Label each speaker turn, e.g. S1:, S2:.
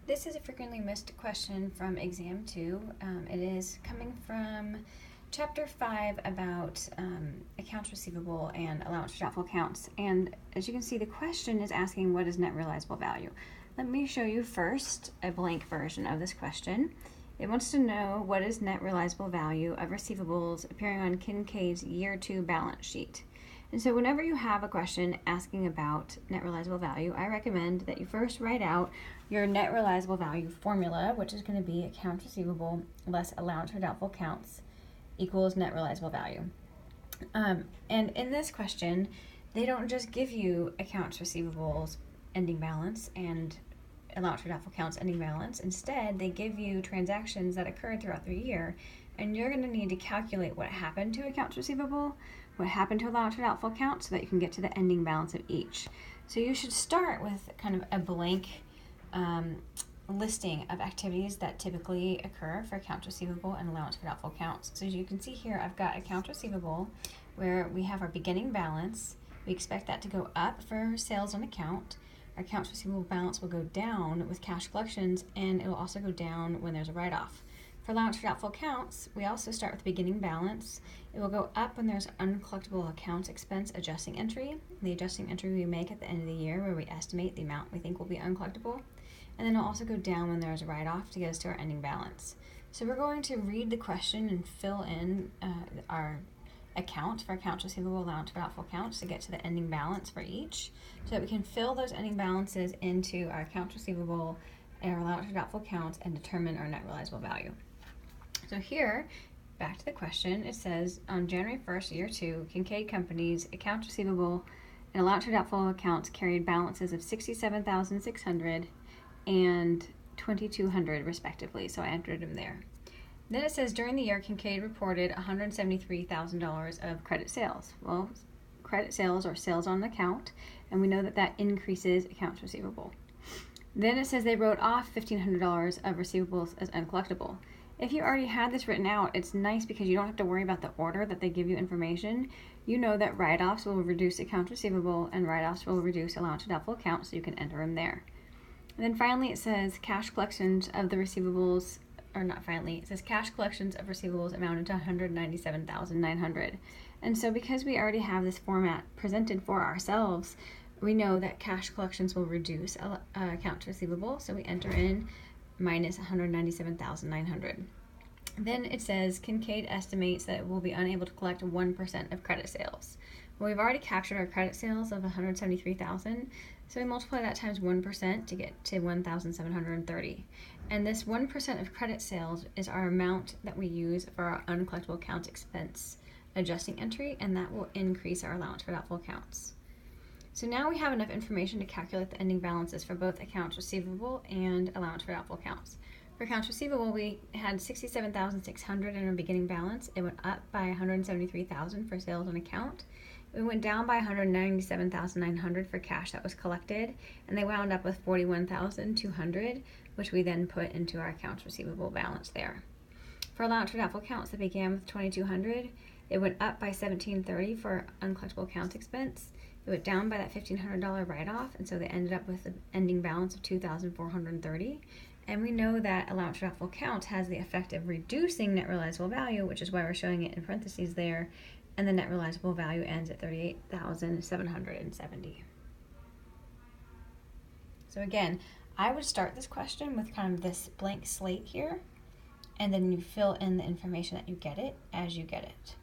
S1: This is a frequently missed question from exam 2. It is coming from chapter 5 about accounts receivable and allowance for doubtful accounts. And as you can see, the question is asking what is net realizable value. Let me show you first a blank version of this question. It wants to know what is net realizable value of receivables appearing on Kincaid's year 2 balance sheet. And so whenever you have a question asking about net realizable value, I recommend that you first write out your net realizable value formula, which is going to be accounts receivable less allowance for doubtful accounts equals net realizable value. And in this question, they don't just give you accounts receivables ending balance and allowance for doubtful accounts ending balance. Instead, they give you transactions that occurred throughout the year, and you're going to need to calculate what happened to accounts receivable, what happened to allowance for doubtful accounts, so that you can get to the ending balance of each. So you should start with kind of a blank listing of activities that typically occur for accounts receivable and allowance for doubtful accounts. So as you can see here, I've got accounts receivable where we have our beginning balance. We expect that to go up for sales on account. Our accounts receivable balance will go down with cash collections, and it will also go down when there's a write-off. For allowance for doubtful accounts, we also start with the beginning balance. It will go up when there's uncollectible accounts expense adjusting entry, the adjusting entry we make at the end of the year where we estimate the amount we think will be uncollectible. And then it'll also go down when there's a write-off to get us to our ending balance. So we're going to read the question and fill in our account for accounts receivable, allowance for doubtful accounts to get to the ending balance for each, so that we can fill those ending balances into our accounts receivable and our allowance for doubtful accounts and determine our net realizable value. So here, back to the question, it says on January 1st, year 2, Kincaid Company's accounts receivable and allowance for doubtful accounts carried balances of $67,600 and $2,200 respectively, so I entered them there. Then it says during the year, Kincaid reported $173,000 of credit sales. Well, credit sales are sales on an account, and we know that that increases accounts receivable. Then it says they wrote off $1,500 of receivables as uncollectible. If you already had this written out, it's nice because you don't have to worry about the order that they give you information. You know that write-offs will reduce accounts receivable and write-offs will reduce allowance for doubtful accounts, so you can enter them there. And then finally it says cash collections of the receivables, or not finally, it says cash collections of receivables amounted to $197,900. And so because we already have this format presented for ourselves, we know that cash collections will reduce accounts receivable, so we enter in minus $197,900. Then it says Kincaid estimates that it will be unable to collect 1% of credit sales. Well, we've already captured our credit sales of $173,000, so we multiply that times 1% to get to $1,730. And this 1% of credit sales is our amount that we use for our uncollectible accounts expense adjusting entry, and that will increase our allowance for doubtful accounts. So now we have enough information to calculate the ending balances for both accounts receivable and allowance for doubtful accounts. For accounts receivable, we had $67,600 in our beginning balance. It went up by $173,000 for sales on account. It went down by $197,900 for cash that was collected, and they wound up with $41,200, which we then put into our accounts receivable balance there. For allowance for doubtful accounts that began with $2,200, it went up by $1,730 for uncollectible accounts expense. It went down by that $1,500 write-off, and so they ended up with an ending balance of $2,430. And we know that allowance for doubtful accounts has the effect of reducing net realizable value, which is why we're showing it in parentheses there, and the net realizable value ends at $38,770. So again, I would start this question with kind of this blank slate here, and then you fill in the information that you get it as you get it.